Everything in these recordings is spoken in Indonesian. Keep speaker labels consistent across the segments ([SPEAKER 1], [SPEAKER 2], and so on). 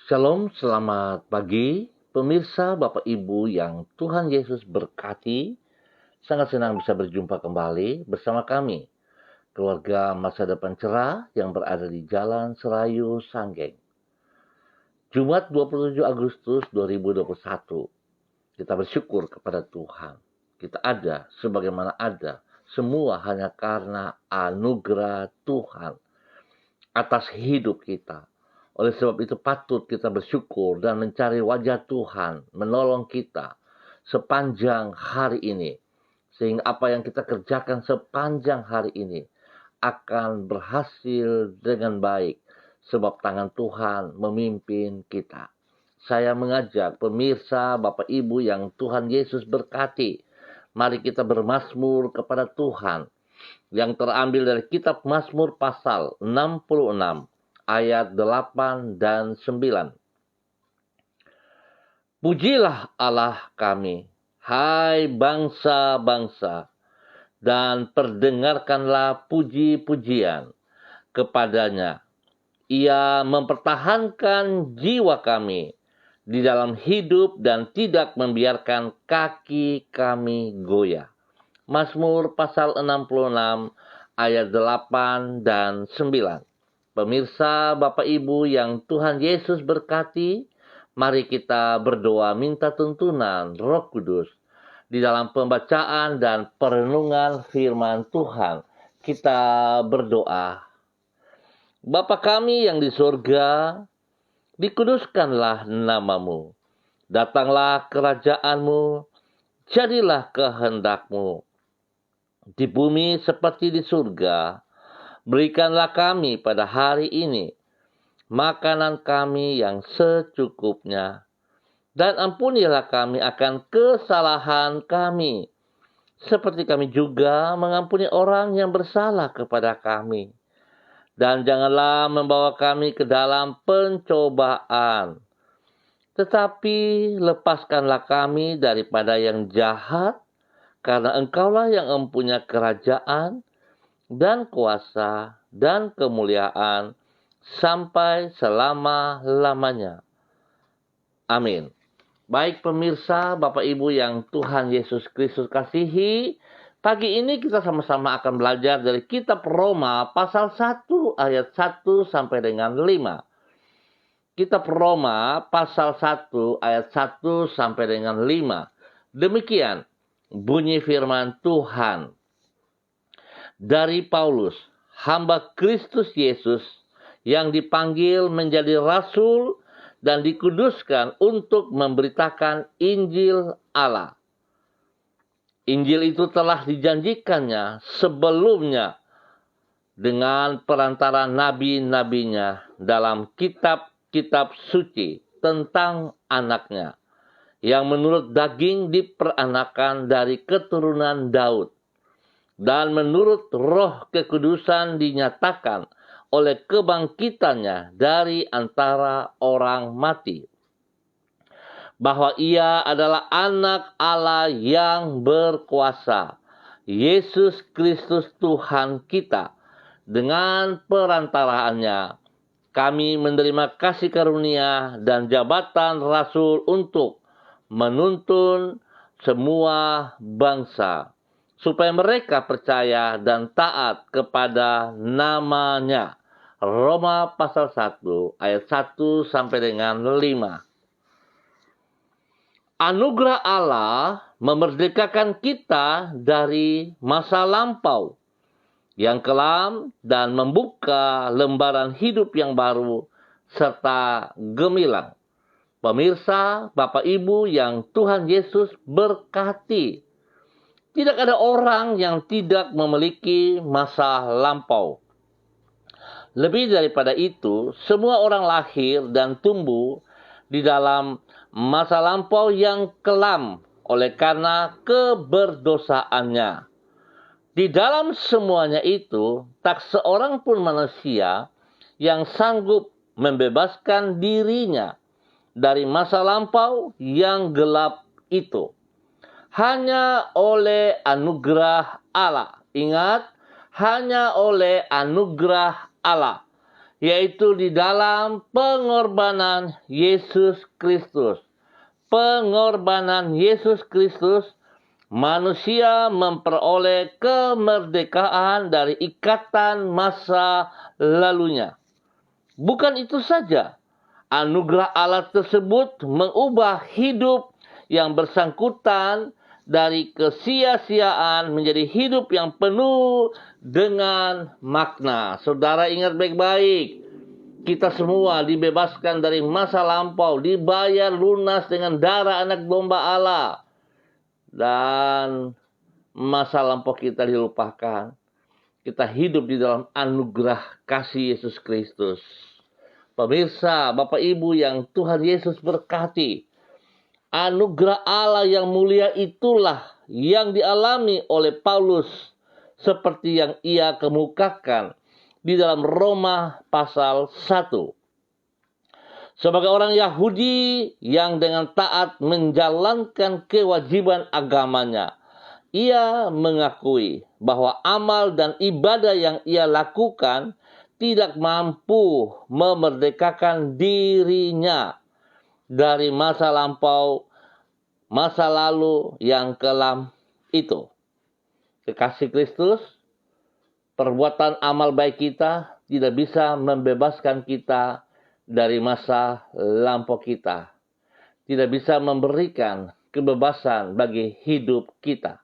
[SPEAKER 1] Shalom, selamat pagi, pemirsa Bapak Ibu yang Tuhan Yesus berkati. Sangat senang bisa berjumpa kembali bersama kami, keluarga masa depan cerah yang berada di Jalan Serayu Sanggeng. Jumat 27 Agustus 2021, kita bersyukur kepada Tuhan. Kita ada sebagaimana ada, semua hanya karena anugerah Tuhan atas hidup kita. Oleh sebab itu patut kita bersyukur dan mencari wajah Tuhan menolong kita sepanjang hari ini. Sehingga apa yang kita kerjakan sepanjang hari ini akan berhasil dengan baik. Sebab tangan Tuhan memimpin kita. Saya mengajak pemirsa Bapak Ibu yang Tuhan Yesus berkati. Mari kita bermazmur kepada Tuhan. Yang terambil dari kitab Mazmur pasal 66. Ayat 8 dan 9. Pujilah Allah kami, hai bangsa-bangsa, dan perdengarkanlah puji-pujian kepadanya. Ia mempertahankan jiwa kami di dalam hidup dan tidak membiarkan kaki kami goyah. Mazmur pasal 66 ayat 8 dan 9. Pemirsa Bapak Ibu yang Tuhan Yesus berkati, mari kita berdoa minta tuntunan Roh Kudus di dalam pembacaan dan perenungan firman Tuhan. Kita berdoa. Bapa kami yang di surga, dikuduskanlah namamu. Datanglah kerajaanmu, jadilah kehendakmu di bumi seperti di surga. Berikanlah kami pada hari ini makanan kami yang secukupnya. Dan ampunilah kami akan kesalahan kami, seperti kami juga mengampuni orang yang bersalah kepada kami. Dan janganlah membawa kami ke dalam pencobaan, tetapi lepaskanlah kami daripada yang jahat, karena Engkaulah yang mempunyai kerajaan dan kuasa dan kemuliaan sampai selama-lamanya. Amin. Baik pemirsa, Bapak Ibu yang Tuhan Yesus Kristus kasihi, pagi ini kita sama-sama akan belajar dari kitab Roma pasal 1 ayat 1 sampai dengan 5. Kitab Roma pasal 1 ayat 1 sampai dengan 5. Demikian bunyi firman Tuhan. Dari Paulus, hamba Kristus Yesus yang dipanggil menjadi rasul dan dikuduskan untuk memberitakan Injil Allah. Injil itu telah dijanjikannya sebelumnya dengan perantara nabi-nabinya dalam kitab-kitab suci tentang anaknya, yang menurut daging diperanakan dari keturunan Daud, dan menurut roh kekudusan dinyatakan oleh kebangkitannya dari antara orang mati, bahwa ia adalah anak Allah yang berkuasa, Yesus Kristus Tuhan kita. Dengan perantaraannya kami menerima kasih karunia dan jabatan rasul untuk menuntun semua bangsa, supaya mereka percaya dan taat kepada namanya. Roma pasal 1 ayat 1 sampai dengan 5. Anugerah Allah memerdekakan kita dari masa lampau yang kelam dan membuka lembaran hidup yang baru serta gemilang. Pemirsa, Bapak Ibu yang Tuhan Yesus berkati, tidak ada orang yang tidak memiliki masa lampau. Lebih daripada itu, semua orang lahir dan tumbuh di dalam masa lampau yang kelam oleh karena keberdosaannya. Di dalam semuanya itu, tak seorang pun manusia yang sanggup membebaskan dirinya dari masa lampau yang gelap itu. Hanya oleh anugerah Allah. Ingat, hanya oleh anugerah Allah yaitu di dalam pengorbanan Yesus Kristus. Pengorbanan Yesus Kristus, manusia memperoleh kemerdekaan dari ikatan masa lalunya. Bukan itu saja, anugerah Allah tersebut mengubah hidup yang bersangkutan dari kesia-siaan menjadi hidup yang penuh dengan makna. Saudara ingat baik-baik, kita semua dibebaskan dari masa lampau, dibayar lunas dengan darah anak domba Allah. Dan masa lampau kita dilupakan. Kita hidup di dalam anugerah kasih Yesus Kristus. Pemirsa, Bapak Ibu yang Tuhan Yesus berkati, anugerah Allah yang mulia itulah yang dialami oleh Paulus seperti yang ia kemukakan di dalam Roma pasal 1. Sebagai orang Yahudi yang dengan taat menjalankan kewajiban agamanya, ia mengakui bahwa amal dan ibadah yang ia lakukan tidak mampu memerdekakan dirinya dari masa lampau, masa lalu yang kelam itu. Kekasih Kristus, perbuatan amal baik kita tidak bisa membebaskan kita dari masa lampau kita. Tidak bisa memberikan kebebasan bagi hidup kita.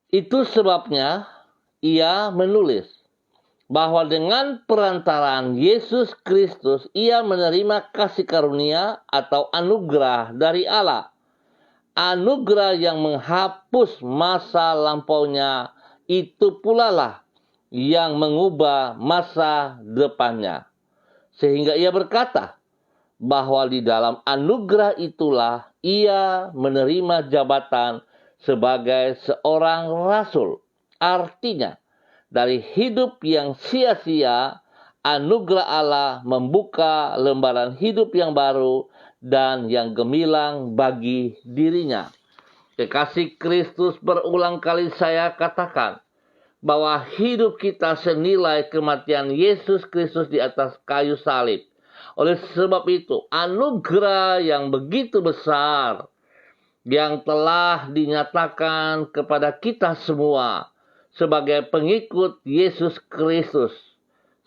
[SPEAKER 1] Itu sebabnya ia menulis bahwa dengan perantaraan Yesus Kristus ia menerima kasih karunia atau anugerah dari Allah. Anugerah yang menghapus masa lampaunya itu pula lah yang mengubah masa depannya. Sehingga ia berkata bahwa di dalam anugerah itulah ia menerima jabatan sebagai seorang rasul. Artinya, dari hidup yang sia-sia, anugerah Allah membuka lembaran hidup yang baru dan yang gemilang bagi dirinya. Kekasih Kristus, berulang kali saya katakan bahwa hidup kita senilai kematian Yesus Kristus di atas kayu salib. Oleh sebab itu, anugerah yang begitu besar yang telah dinyatakan kepada kita semua sebagai pengikut Yesus Kristus,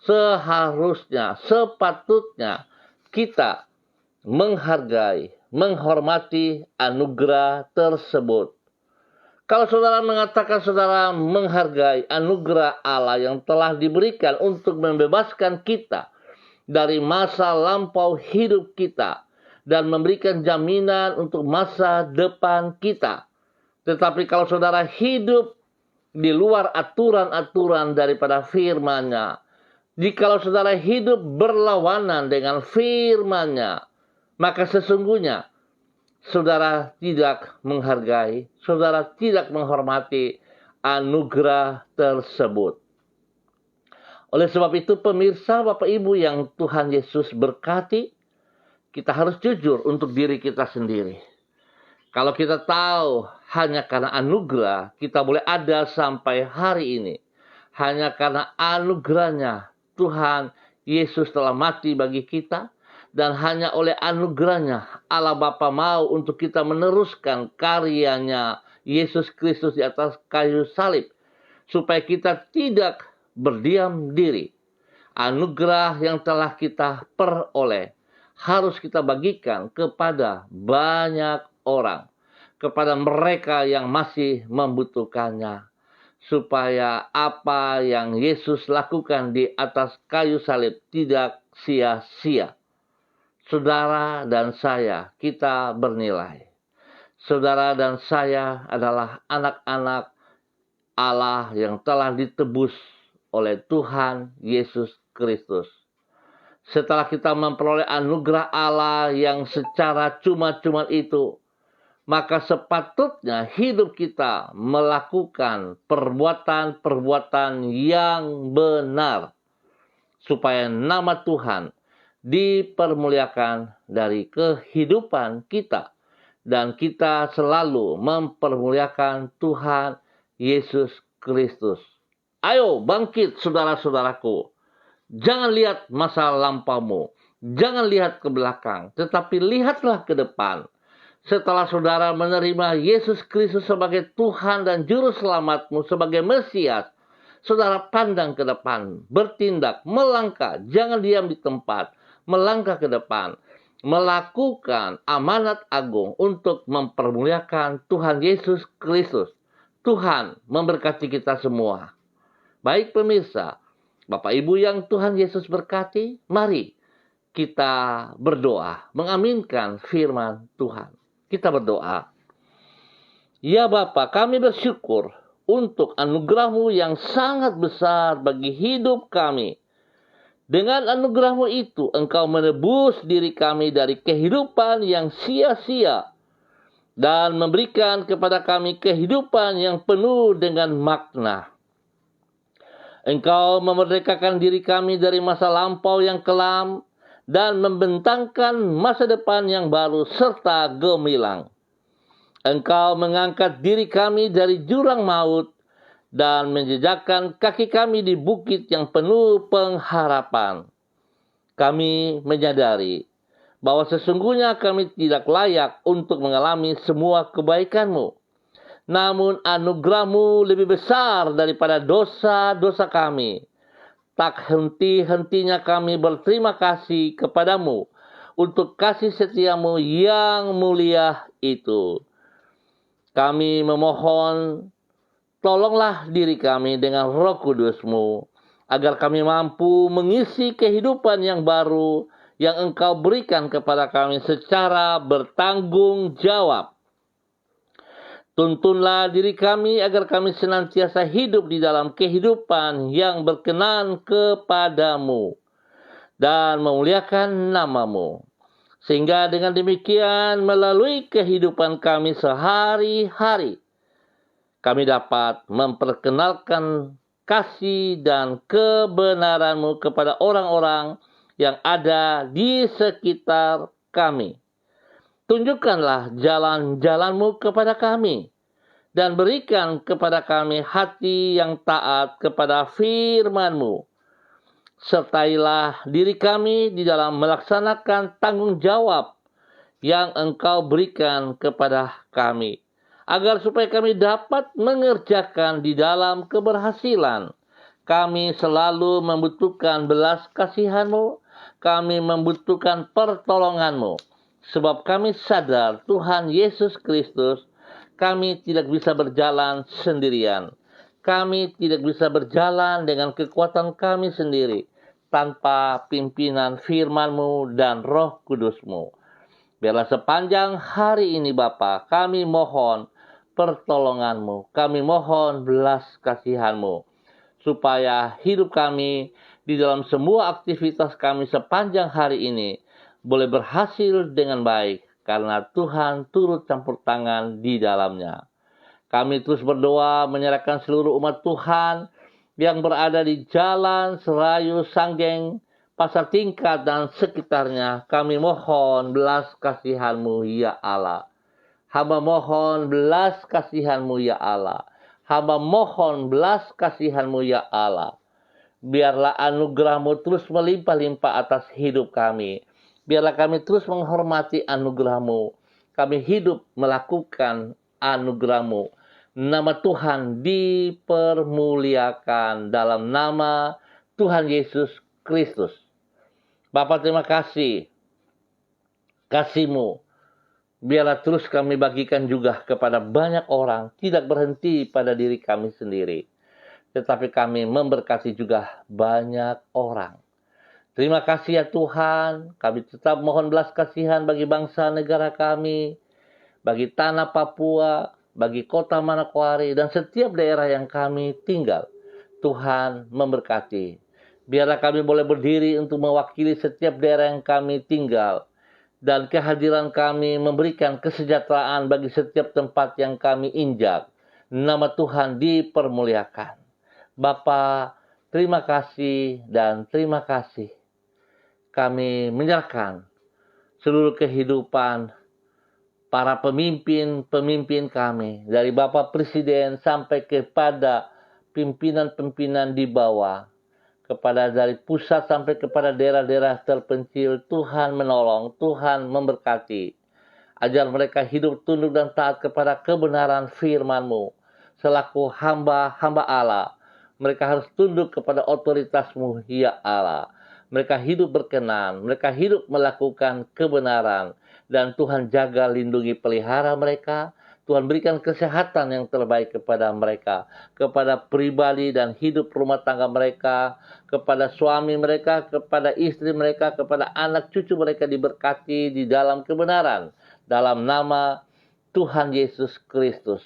[SPEAKER 1] seharusnya, sepatutnya kita menghargai, menghormati anugerah tersebut. Kalau saudara mengatakan saudara menghargai anugerah Allah yang telah diberikan untuk membebaskan kita dari masa lampau hidup kita dan memberikan jaminan untuk masa depan kita. Tetapi kalau saudara hidup di luar aturan-aturan daripada firman-Nya, jikalau saudara hidup berlawanan dengan firman-Nya, maka sesungguhnya saudara tidak menghargai, saudara tidak menghormati anugerah tersebut. Oleh sebab itu, pemirsa, Bapak Ibu yang Tuhan Yesus berkati, kita harus jujur untuk diri kita sendiri. Kalau kita tahu hanya karena anugerah kita boleh ada sampai hari ini, hanya karena anugerahnya Tuhan Yesus telah mati bagi kita, dan hanya oleh anugerahnya Allah Bapa mau untuk kita meneruskan karyanya Yesus Kristus di atas kayu salib, supaya kita tidak berdiam diri. Anugerah yang telah kita peroleh harus kita bagikan kepada banyak orang, kepada mereka yang masih membutuhkannya, supaya apa yang Yesus lakukan di atas kayu salib tidak sia-sia. Saudara dan saya, kita bernilai. Saudara dan saya adalah anak-anak Allah yang telah ditebus oleh Tuhan Yesus Kristus. Setelah kita memperoleh anugerah Allah yang secara cuma-cuma itu, maka sepatutnya hidup kita melakukan perbuatan-perbuatan yang benar, supaya nama Tuhan dipermuliakan dari kehidupan kita, dan kita selalu mempermuliakan Tuhan Yesus Kristus. Ayo bangkit saudara-saudaraku. Jangan lihat masa lampaumu. Jangan lihat ke belakang. Tetapi lihatlah ke depan. Setelah saudara menerima Yesus Kristus sebagai Tuhan dan Juru Selamatmu, sebagai Mesias, saudara pandang ke depan, bertindak, melangkah, jangan diam di tempat, melangkah ke depan, melakukan amanat agung untuk mempermuliakan Tuhan Yesus Kristus. Tuhan memberkati kita semua. Baik pemirsa, Bapak Ibu yang Tuhan Yesus berkati, mari kita berdoa, mengaminkan firman Tuhan. Kita berdoa. Ya Bapa, kami bersyukur untuk anugerah-Mu yang sangat besar bagi hidup kami. Dengan anugerah-Mu itu, Engkau menebus diri kami dari kehidupan yang sia-sia dan memberikan kepada kami kehidupan yang penuh dengan makna. Engkau memerdekakan diri kami dari masa lampau yang kelam dan membentangkan masa depan yang baru serta gemilang. Engkau mengangkat diri kami dari jurang maut dan menjejakkan kaki kami di bukit yang penuh pengharapan. Kami menyadari bahwa sesungguhnya kami tidak layak untuk mengalami semua kebaikan-Mu. Namun anugerah-Mu lebih besar daripada dosa-dosa kami. Tak henti-hentinya kami berterima kasih kepadamu untuk kasih setia-Mu yang mulia itu. Kami memohon, tolonglah diri kami dengan Roh Kudus-Mu, agar kami mampu mengisi kehidupan yang baru yang Engkau berikan kepada kami secara bertanggung jawab. Tuntunlah diri kami agar kami senantiasa hidup di dalam kehidupan yang berkenan kepadamu dan memuliakan nama-Mu. Sehingga dengan demikian melalui kehidupan kami sehari-hari, kami dapat memperkenalkan kasih dan kebenaran-Mu kepada orang-orang yang ada di sekitar kami. Tunjukkanlah jalan-jalan-Mu kepada kami, dan berikan kepada kami hati yang taat kepada firman-Mu. Sertailah diri kami di dalam melaksanakan tanggung jawab yang Engkau berikan kepada kami, agar supaya kami dapat mengerjakan di dalam keberhasilan. Kami selalu membutuhkan belas kasihan-Mu, kami membutuhkan pertolongan-Mu. Sebab kami sadar Tuhan Yesus Kristus, kami tidak bisa berjalan sendirian. Kami tidak bisa berjalan dengan kekuatan kami sendiri tanpa pimpinan firman-Mu dan Roh Kudus-Mu. Biarlah sepanjang hari ini Bapa, kami mohon pertolongan-Mu. Kami mohon belas kasihan-Mu. Supaya hidup kami di dalam semua aktivitas kami sepanjang hari ini boleh berhasil dengan baik, karena Tuhan turut campur tangan di dalamnya. Kami terus berdoa menyerahkan seluruh umat Tuhan yang berada di Jalan Serayu Sanggeng, Pasar Tingkat dan sekitarnya. Kami mohon belas kasihan-Mu ya Allah. Hamba mohon belas kasihan-Mu ya Allah. Hamba mohon belas kasihan-Mu ya Allah. Biarlah anugerah-Mu terus melimpah-limpah atas hidup kami. Biarlah kami terus menghormati anugerah-Mu. Kami hidup melakukan anugerah-Mu. Nama Tuhan dipermuliakan dalam nama Tuhan Yesus Kristus. Bapa, terima kasih. Kasih-Mu biarlah terus kami bagikan juga kepada banyak orang. Tidak berhenti pada diri kami sendiri, tetapi kami memberkati juga banyak orang. Terima kasih ya Tuhan, kami tetap mohon belas kasihan bagi bangsa negara kami, bagi tanah Papua, bagi kota Manokwari, dan setiap daerah yang kami tinggal. Tuhan memberkati. Biarlah kami boleh berdiri untuk mewakili setiap daerah yang kami tinggal, dan kehadiran kami memberikan kesejahteraan bagi setiap tempat yang kami injak. Nama Tuhan dipermuliakan. Bapa, terima kasih dan terima kasih. Kami menyerahkan seluruh kehidupan para pemimpin-pemimpin kami, dari Bapak Presiden sampai kepada pimpinan-pimpinan di bawah, kepada dari pusat sampai kepada daerah-daerah terpencil. Tuhan menolong, Tuhan memberkati. Ajar mereka hidup tunduk dan taat kepada kebenaran firman-Mu. Selaku hamba-hamba Allah, mereka harus tunduk kepada otoritas-Mu, ya Allah. Mereka hidup berkenan, mereka hidup melakukan kebenaran. Dan Tuhan jaga, lindungi, pelihara mereka. Tuhan berikan kesehatan yang terbaik kepada mereka, kepada pribadi dan hidup rumah tangga mereka, kepada suami mereka, kepada istri mereka, kepada anak cucu mereka diberkati di dalam kebenaran. Dalam nama Tuhan Yesus Kristus.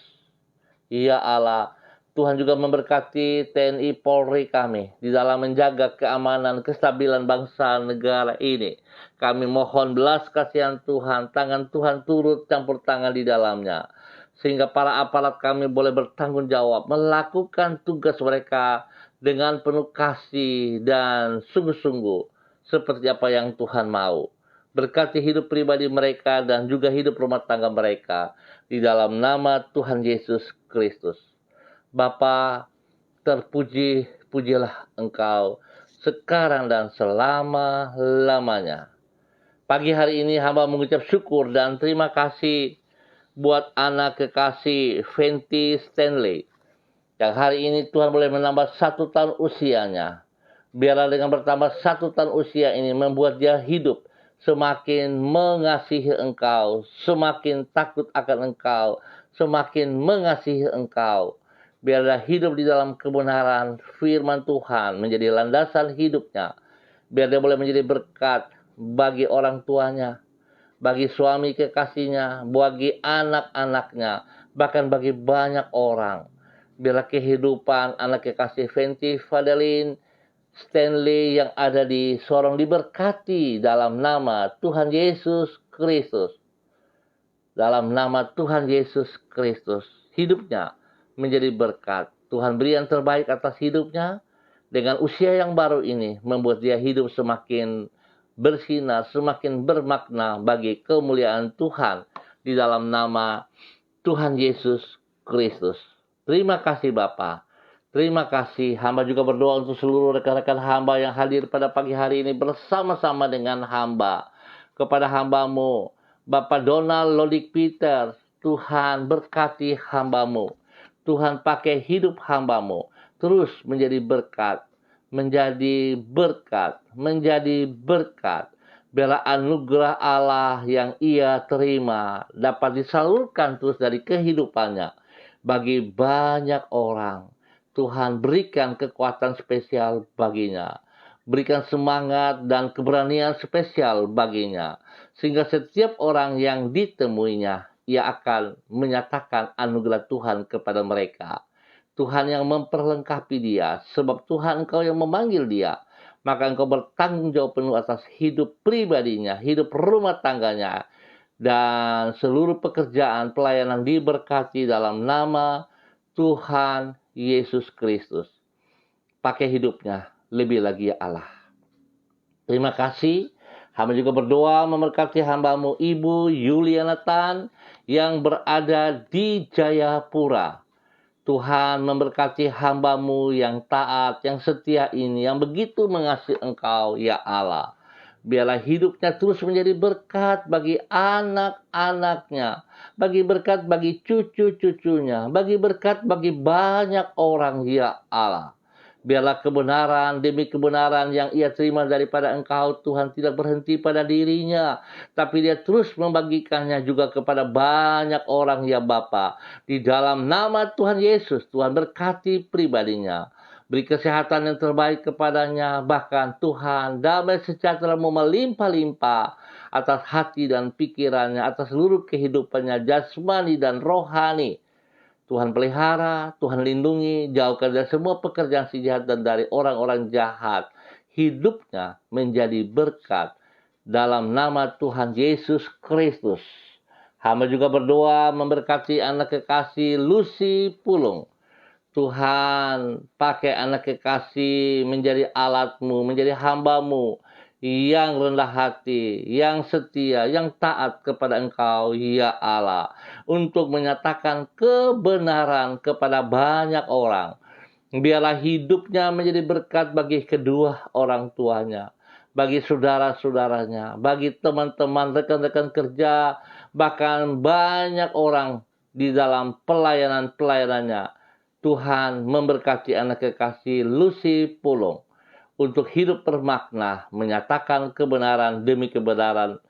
[SPEAKER 1] Ya Allah, Tuhan juga memberkati TNI Polri kami di dalam menjaga keamanan, kestabilan bangsa negara ini. Kami mohon belas kasihan Tuhan, tangan Tuhan turut campur tangan di dalamnya. Sehingga para aparat kami boleh bertanggung jawab, melakukan tugas mereka dengan penuh kasih dan sungguh-sungguh seperti apa yang Tuhan mau. Berkati hidup pribadi mereka dan juga hidup rumah tangga mereka di dalam nama Tuhan Yesus Kristus. Bapa, terpuji-pujilah Engkau sekarang dan selama-lamanya. Pagi hari ini hamba mengucap syukur dan terima kasih buat anak kekasih Fenty Stanley, yang hari ini Tuhan boleh menambah 1 tahun usianya. Biarlah dengan bertambah 1 tahun usia ini membuat dia hidup semakin mengasihi Engkau, semakin takut akan Engkau, semakin mengasihi Engkau. Biarlah hidup di dalam kebenaran firman Tuhan menjadi landasan hidupnya. Biar dia boleh menjadi berkat bagi orang tuanya, bagi suami kekasihnya, bagi anak-anaknya, bahkan bagi banyak orang. Biarlah kehidupan anak kekasih Fenty Fadelin Stanley yang ada di Sorong diberkati dalam nama Tuhan Yesus Kristus. Dalam nama Tuhan Yesus Kristus, hidupnya menjadi berkat. Tuhan beri yang terbaik atas hidupnya. Dengan usia yang baru ini, membuat dia hidup semakin bersinar, semakin bermakna bagi kemuliaan Tuhan di dalam nama Tuhan Yesus Kristus. Terima kasih Bapa. Terima kasih. Hamba juga berdoa untuk seluruh rekan-rekan hamba yang hadir pada pagi hari ini bersama-sama dengan hamba. Kepada hambamu, Bapak Donald Lodik Peter, Tuhan berkati hambamu. Tuhan pakai hidup hambamu terus menjadi berkat, menjadi berkat, menjadi berkat. Biarlah anugerah Allah yang ia terima dapat disalurkan terus dari kehidupannya bagi banyak orang. Tuhan berikan kekuatan spesial baginya. Berikan semangat dan keberanian spesial baginya. Sehingga setiap orang yang ditemuinya, ia akan menyatakan anugerah Tuhan kepada mereka. Tuhan yang memperlengkapi dia. Sebab Tuhan Engkau yang memanggil dia. Maka Engkau bertanggung jawab penuh atas hidup pribadinya, hidup rumah tangganya. Dan seluruh pekerjaan pelayanan diberkati dalam nama Tuhan Yesus Kristus. Pakai hidupnya lebih lagi ya Allah. Terima kasih. Hamba juga berdoa memberkati hambamu Ibu Yuliana Tan yang berada di Jayapura. Tuhan memberkati hambamu yang taat, yang setia ini, yang begitu mengasihi Engkau ya Allah. Biarlah hidupnya terus menjadi berkat bagi anak-anaknya, bagi berkat bagi cucu-cucunya, bagi berkat bagi banyak orang ya Allah. Biarlah kebenaran demi kebenaran yang ia terima daripada Engkau Tuhan tidak berhenti pada dirinya, tapi dia terus membagikannya juga kepada banyak orang ya Bapa. Di dalam nama Tuhan Yesus, Tuhan berkati pribadinya. Beri kesehatan yang terbaik kepadanya. Bahkan Tuhan, damai sejahtera-Mu melimpah-limpah atas hati dan pikirannya, atas seluruh kehidupannya, jasmani dan rohani. Tuhan pelihara, Tuhan lindungi, jauhkan dari semua pekerjaan si jahat dan dari orang-orang jahat. Hidupnya menjadi berkat dalam nama Tuhan Yesus Kristus. Hamba juga berdoa memberkati anak kekasih Lucy Pulung. Tuhan pakai anak kekasih menjadi alat-Mu, menjadi hamba-Mu yang rendah hati, yang setia, yang taat kepada Engkau ya Allah. Untuk menyatakan kebenaran kepada banyak orang. Biarlah hidupnya menjadi berkat bagi kedua orang tuanya, bagi saudara-saudaranya, bagi teman-teman, rekan-rekan kerja, bahkan banyak orang di dalam pelayanan-pelayanannya. Tuhan memberkati anak kekasih Lucy Pulung untuk hidup bermakna, menyatakan kebenaran demi kebenaran.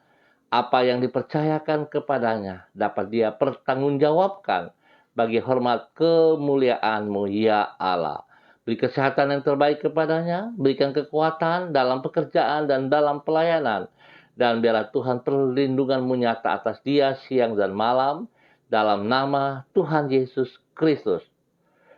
[SPEAKER 1] Apa yang dipercayakan kepadanya dapat dia pertanggungjawabkan bagi hormat kemuliaan-Mu, ya Allah. Beri kesehatan yang terbaik kepadanya, berikan kekuatan dalam pekerjaan dan dalam pelayanan. Dan biarlah Tuhan perlindungan-Mu nyata atas dia siang dan malam, dalam nama Tuhan Yesus Kristus.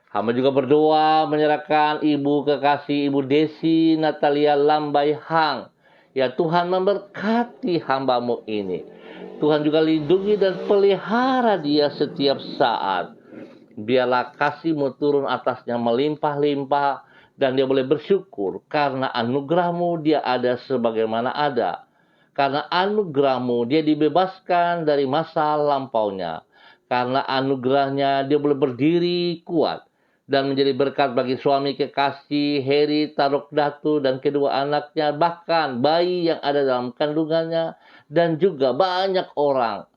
[SPEAKER 1] Hamba juga berdoa menyerahkan Ibu kekasih Ibu Desi Natalia Lambai Hang. Ya Tuhan memberkati hamba-Mu ini. Tuhan juga lindungi dan pelihara dia setiap saat. Biarlah kasih-Mu turun atasnya melimpah-limpah. Dan dia boleh bersyukur karena anugerah-Mu dia ada sebagaimana ada. Karena anugerah-Mu dia dibebaskan dari masa lampaunya. Karena anugerahnya dia boleh berdiri kuat. Dan menjadi berkat bagi suami kekasih Heri Tarok Datu dan kedua anaknya, bahkan bayi yang ada dalam kandungannya, dan juga banyak orang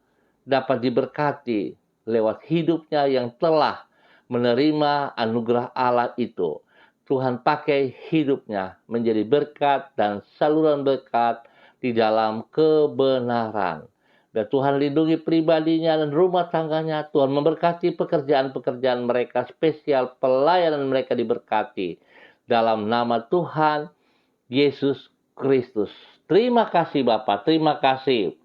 [SPEAKER 1] dapat diberkati lewat hidupnya yang telah menerima anugerah Allah itu. Tuhan pakai hidupnya menjadi berkat dan saluran berkat di dalam kebenaran. Dan Tuhan lindungi pribadinya dan rumah tangganya. Tuhan memberkati pekerjaan-pekerjaan mereka, spesial pelayanan mereka diberkati. Dalam nama Tuhan Yesus Kristus. Terima kasih Bapak, terima kasih.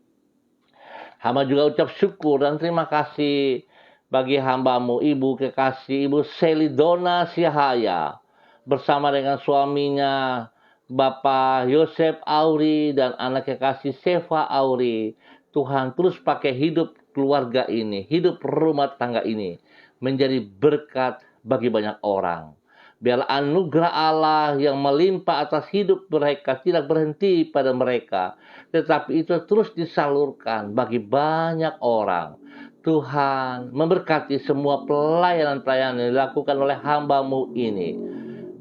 [SPEAKER 1] Hamba juga ucap syukur dan terima kasih bagi hamba-Mu, Ibu kekasih, Ibu Selidona Siahaya. Bersama dengan suaminya, Bapak Yosef Auri dan anak kekasih Seva Auri. Tuhan terus pakai hidup keluarga ini, hidup rumah tangga ini menjadi berkat bagi banyak orang. Biarlah anugerah Allah yang melimpah atas hidup mereka tidak berhenti pada mereka, tetapi itu terus disalurkan bagi banyak orang. Tuhan memberkati semua pelayanan-pelayanan yang dilakukan oleh hamba-Mu ini.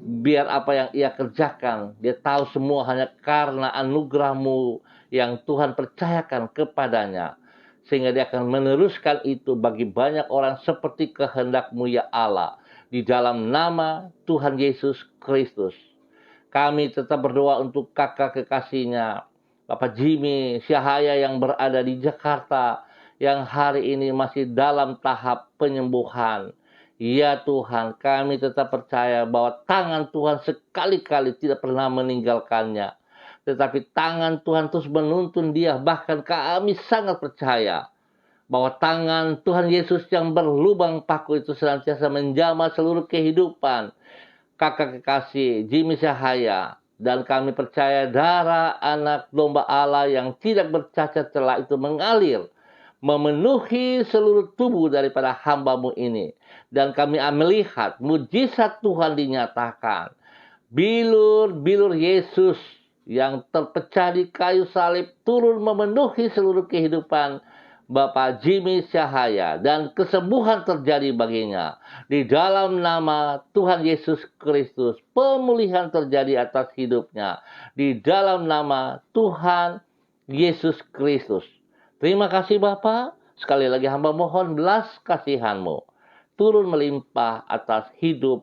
[SPEAKER 1] Biar apa yang ia kerjakan, dia tahu semua hanya karena anugerah-Mu yang Tuhan percayakan kepadanya. Sehingga dia akan meneruskan itu bagi banyak orang seperti kehendak-Mu ya Allah. Di dalam nama Tuhan Yesus Kristus. Kami tetap berdoa untuk kakak kekasihnya, Bapak Jimmy Syahaya yang berada di Jakarta, yang hari ini masih dalam tahap penyembuhan. Ya Tuhan, kami tetap percaya bahwa tangan Tuhan sekali-kali tidak pernah meninggalkannya. Tetapi tangan Tuhan terus menuntun dia. Bahkan kami sangat percaya bahwa tangan Tuhan Yesus yang berlubang paku itu senantiasa menjamah seluruh kehidupan kakak kekasih Jimmy Syahaya. Dan kami percaya darah anak domba Allah yang tidak bercacat celah itu mengalir, memenuhi seluruh tubuh daripada hamba-Mu ini. Dan kami melihat mujizat Tuhan dinyatakan. Bilur-bilur Yesus yang terpecah di kayu salib turun memenuhi seluruh kehidupan Bapak Jimmy Syahaya. Dan kesembuhan terjadi baginya. Di dalam nama Tuhan Yesus Kristus, pemulihan terjadi atas hidupnya. Di dalam nama Tuhan Yesus Kristus. Terima kasih Bapak. Sekali lagi hamba mohon belas kasihan-Mu turun melimpah atas hidup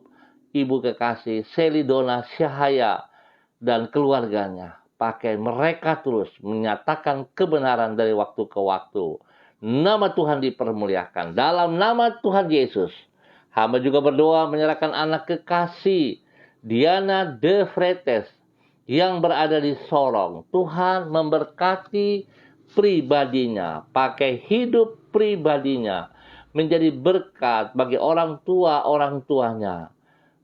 [SPEAKER 1] Ibu kekasih Selidona Syahaya dan keluarganya. Pakai mereka terus menyatakan kebenaran dari waktu ke waktu. Nama Tuhan dipermuliakan. Dalam nama Tuhan Yesus. Hamba juga berdoa menyerahkan anak kekasih Diana De Fretes yang berada di Sorong. Tuhan memberkati pribadinya. Pakai hidup pribadinya menjadi berkat bagi orang tuanya.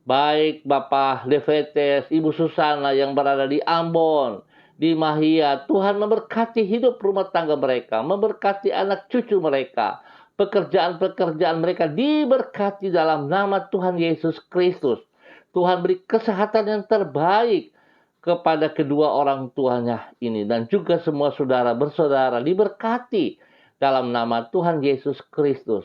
[SPEAKER 1] Baik Bapak Defetes, Ibu Susana yang berada di Ambon, di Mahia. Tuhan memberkati hidup rumah tangga mereka, memberkati anak cucu mereka. Pekerjaan-pekerjaan mereka diberkati dalam nama Tuhan Yesus Kristus. Tuhan beri kesehatan yang terbaik kepada kedua orang tuanya ini. Dan juga semua saudara bersaudara diberkati dalam nama Tuhan Yesus Kristus.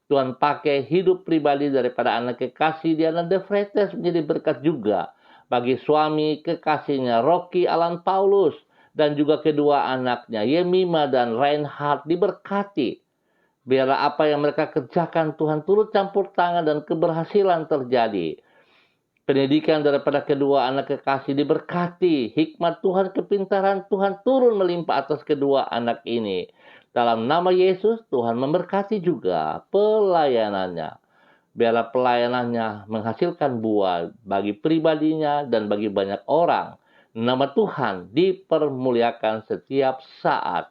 [SPEAKER 1] Tuhan pakai hidup pribadi daripada anak kekasih Diana De Freitas menjadi berkat juga bagi suami kekasihnya Rocky Alan Paulus dan juga kedua anaknya Yemima dan Reinhard diberkati. Biarlah apa yang mereka kerjakan Tuhan turut campur tangan dan keberhasilan terjadi. Pendidikan daripada kedua anak kekasih diberkati. Hikmat Tuhan, kepintaran Tuhan turun melimpah atas kedua anak ini. Dalam nama Yesus, Tuhan memberkati juga pelayanannya. Biarlah pelayanannya menghasilkan buah bagi pribadinya dan bagi banyak orang. Nama Tuhan dipermuliakan setiap saat.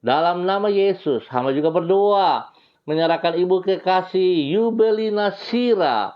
[SPEAKER 1] Dalam nama Yesus, hamba juga berdoa menyerahkan ibu kekasih Yubelina Sira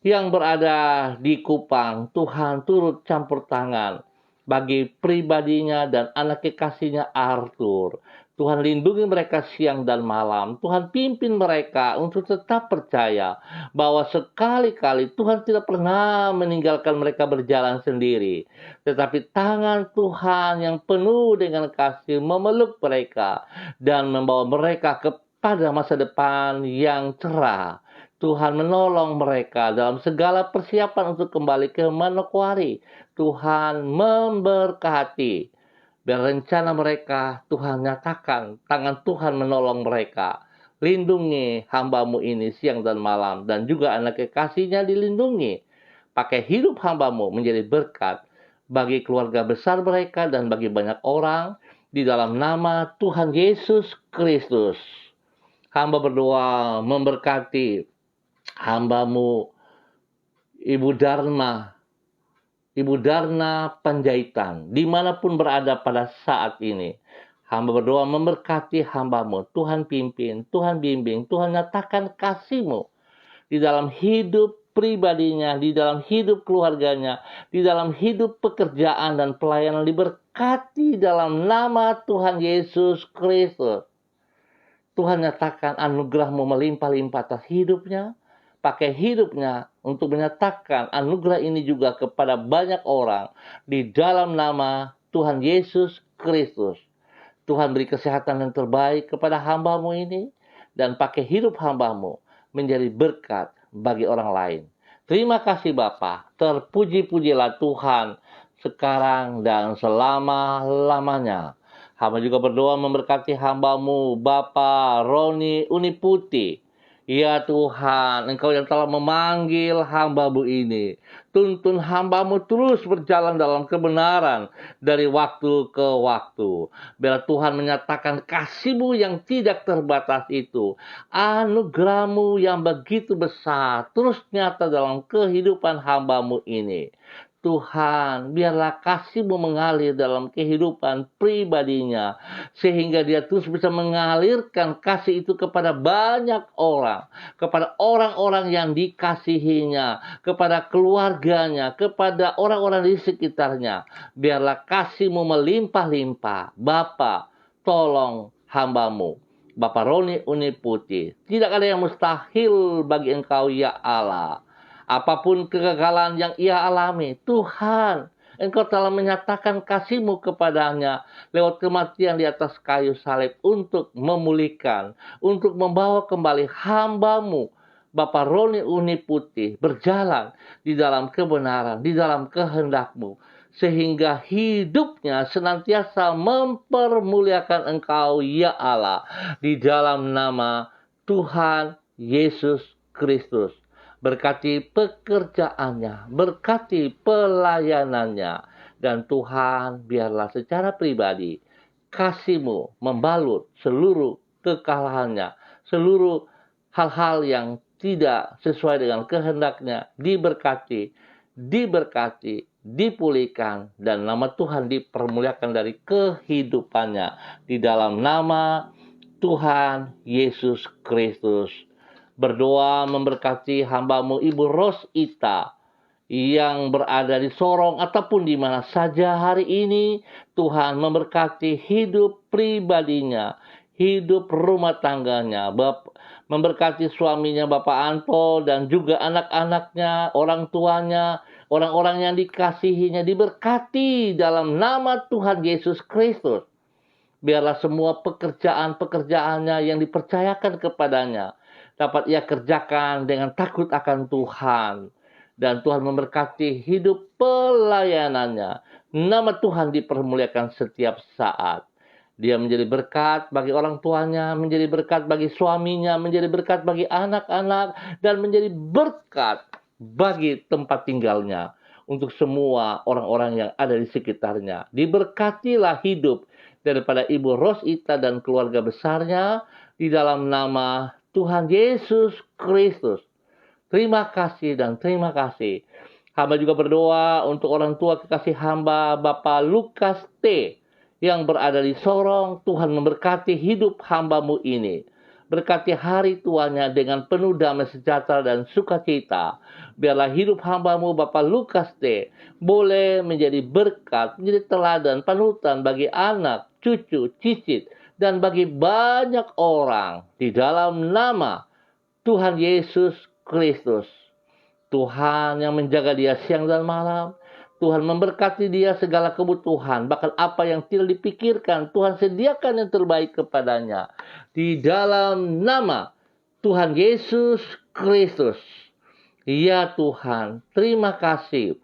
[SPEAKER 1] yang berada di Kupang. Tuhan turut campur tangan bagi pribadinya dan anak kekasihnya Arthur. Tuhan lindungi mereka siang dan malam. Tuhan pimpin mereka untuk tetap percaya bahwa sekali-kali Tuhan tidak pernah meninggalkan mereka berjalan sendiri. Tetapi tangan Tuhan yang penuh dengan kasih memeluk mereka dan membawa mereka kepada masa depan yang cerah. Tuhan menolong mereka dalam segala persiapan untuk kembali ke Manokwari. Tuhan memberkati. Biar rencana mereka Tuhan nyatakan, tangan Tuhan menolong mereka. Lindungi hambamu ini siang dan malam, dan juga anak kekasihnya dilindungi. Pakai hidup hambamu menjadi berkat bagi keluarga besar mereka dan bagi banyak orang, di dalam nama Tuhan Yesus Kristus. Hamba berdoa memberkati hambamu Ibu Darna Panjaitan, dimanapun berada pada saat ini. Hamba berdoa memberkati hambamu. Tuhan pimpin, Tuhan bimbing, Tuhan nyatakan kasih-Mu di dalam hidup pribadinya, di dalam hidup keluarganya, di dalam hidup pekerjaan dan pelayanan, diberkati dalam nama Tuhan Yesus Kristus. Tuhan nyatakan anugerah-Mu melimpah-limpah atas hidupnya. Pakai hidupnya untuk menyatakan anugerah ini juga kepada banyak orang di dalam nama Tuhan Yesus Kristus. Tuhan beri kesehatan yang terbaik kepada hambamu ini dan pakai hidup hambamu menjadi berkat bagi orang lain. Terima kasih Bapa, terpuji-pujilah Tuhan sekarang dan selama-lamanya. Hamba juga berdoa memberkati hambamu Bapak Roni Uniputi. Ya Tuhan, Engkau yang telah memanggil hamba-Mu ini. Tuntun hamba-Mu terus berjalan dalam kebenaran dari waktu ke waktu. Biar Tuhan menyatakan kasih-Mu yang tidak terbatas itu. Anugerah-Mu yang begitu besar terus nyata dalam kehidupan hamba-Mu ini. Tuhan, biarlah kasih-Mu mengalir dalam kehidupan pribadinya, sehingga dia terus bisa mengalirkan kasih itu kepada banyak orang, kepada orang-orang yang dikasihinya, kepada keluarganya, kepada orang-orang di sekitarnya. Biarlah kasih-Mu melimpah-limpah. Bapa, tolong hamba-Mu, Bapak Roni Uniputi. Tidak ada yang mustahil bagi Engkau, ya Allah. Apapun kegagalan yang ia alami, Tuhan, Engkau telah menyatakan kasih-Mu kepadanya lewat kematian di atas kayu salib untuk memulihkan, untuk membawa kembali hamba-Mu, Bapak Roni Uniputi, berjalan di dalam kebenaran, di dalam kehendak-Mu, sehingga hidupnya senantiasa mempermuliakan Engkau, ya Allah, di dalam nama Tuhan Yesus Kristus. Berkati pekerjaannya, berkati pelayanannya, dan Tuhan biarlah secara pribadi kasih-Mu membalut seluruh kekalahannya, seluruh hal-hal yang tidak sesuai dengan kehendak-Nya diberkati, dipulihkan, dan nama Tuhan dipermuliakan dari kehidupannya di dalam nama Tuhan Yesus Kristus. Berdoa memberkati hamba-Mu Ibu Rosita yang berada di Sorong ataupun di mana saja hari ini. Tuhan memberkati hidup pribadinya, hidup rumah tangganya, memberkati suaminya Bapak Anto dan juga anak-anaknya, orang tuanya, orang-orang yang dikasihinya, diberkati dalam nama Tuhan Yesus Kristus. Biarlah semua pekerjaan-pekerjaannya yang dipercayakan kepadanya dapat ia kerjakan dengan takut akan Tuhan. Dan Tuhan memberkati hidup pelayanannya. Nama Tuhan dipermuliakan setiap saat. Dia menjadi berkat bagi orang tuanya, menjadi berkat bagi suaminya, menjadi berkat bagi anak-anak, dan menjadi berkat bagi tempat tinggalnya untuk semua orang-orang yang ada di sekitarnya. Diberkatilah hidup daripada Ibu Rosita dan keluarga besarnya di dalam nama Tuhan Yesus Kristus. Terima kasih dan terima kasih. Hamba juga berdoa untuk orang tua kekasih hamba Bapak Lukas T. yang berada di Sorong. Tuhan memberkati hidup hambamu ini. Berkati hari tuanya dengan penuh damai sejahtera dan sukacita. Biarlah hidup hambamu Bapak Lukas T. boleh menjadi berkat, menjadi teladan, panutan bagi anak, cucu, cicit, dan bagi banyak orang di dalam nama Tuhan Yesus Kristus. Tuhan yang menjaga dia siang dan malam. Tuhan memberkati dia segala kebutuhan. Bahkan apa yang tidak dipikirkan, Tuhan sediakan yang terbaik kepadanya. Di dalam nama Tuhan Yesus Kristus. Ya Tuhan, terima kasih.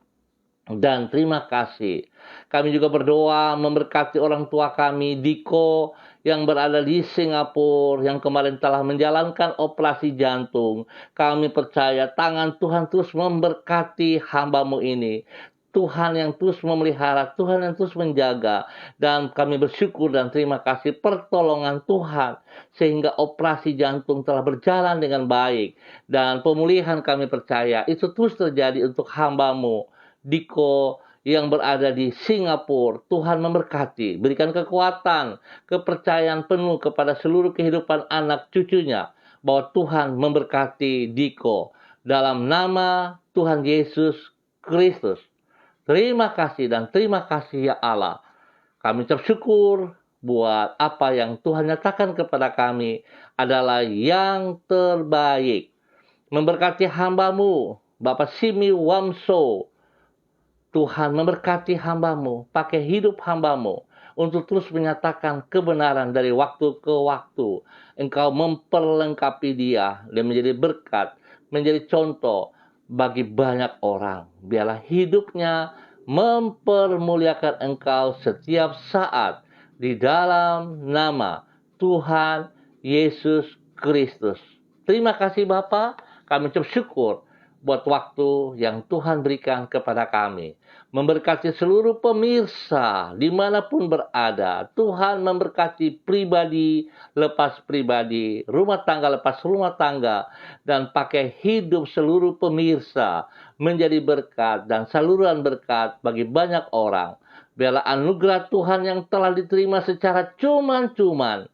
[SPEAKER 1] Dan terima kasih. Kami juga berdoa memberkati orang tua kami, Diko, yang berada di Singapura, yang kemarin telah menjalankan operasi jantung. Kami percaya tangan Tuhan terus memberkati hambamu ini. Tuhan yang terus memelihara, Tuhan yang terus menjaga. Dan kami bersyukur dan terima kasih pertolongan Tuhan. Sehingga operasi jantung telah berjalan dengan baik. Dan pemulihan kami percaya itu terus terjadi untuk hambamu, Diko, yang berada di Singapura. Tuhan memberkati, berikan kekuatan, kepercayaan penuh kepada seluruh kehidupan anak cucunya, bahwa Tuhan memberkati Diko. Dalam nama Tuhan Yesus Kristus. Terima kasih dan terima kasih ya Allah. Kami bersyukur buat apa yang Tuhan nyatakan kepada kami adalah yang terbaik. Memberkati hambamu, Bapak Simi Wamso. Tuhan memberkati hambamu, pakai hidup hambamu untuk terus menyatakan kebenaran dari waktu ke waktu. Engkau memperlengkapi dia dan menjadi berkat, menjadi contoh bagi banyak orang. Biarlah hidupnya mempermuliakan engkau setiap saat di dalam nama Tuhan Yesus Kristus. Terima kasih Bapa, kami bersyukur buat waktu yang Tuhan berikan kepada kami. Memberkati seluruh pemirsa dimanapun berada. Tuhan memberkati pribadi lepas pribadi, rumah tangga lepas rumah tangga, dan pakai hidup seluruh pemirsa menjadi berkat dan saluran berkat bagi banyak orang. Biarlah anugerah Tuhan yang telah diterima secara cuman-cuman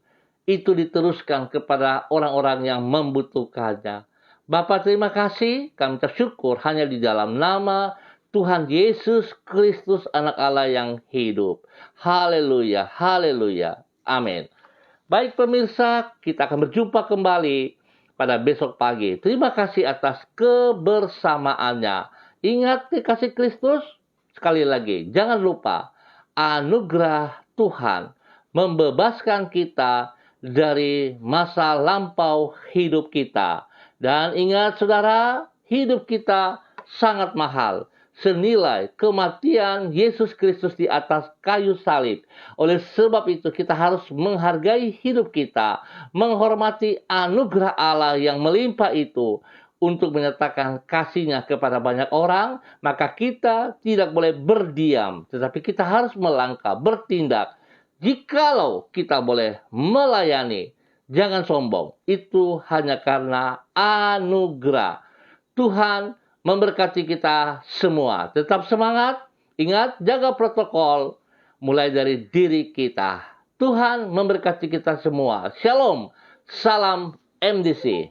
[SPEAKER 1] itu diteruskan kepada orang-orang yang membutuhkannya. Bapa, terima kasih, kami bersyukur hanya di dalam nama Tuhan Yesus Kristus, anak Allah yang hidup. Haleluya, haleluya, amin. Baik pemirsa, kita akan berjumpa kembali pada besok pagi. Terima kasih atas kebersamaannya. Ingat dikasih Kristus, sekali lagi, jangan lupa, anugerah Tuhan membebaskan kita dari masa lampau hidup kita. Dan ingat saudara, hidup kita sangat mahal. Senilai kematian Yesus Kristus di atas kayu salib. Oleh sebab itu kita harus menghargai hidup kita. Menghormati anugerah Allah yang melimpah itu. Untuk menyatakan kasih-Nya kepada banyak orang. Maka kita tidak boleh berdiam. Tetapi kita harus melangkah, bertindak. Jikalau kita boleh melayani, jangan sombong. Itu hanya karena anugerah. Tuhan memberkati kita semua. Tetap semangat. Ingat, jaga protokol mulai dari diri kita. Tuhan memberkati kita semua. Shalom. Salam MDC.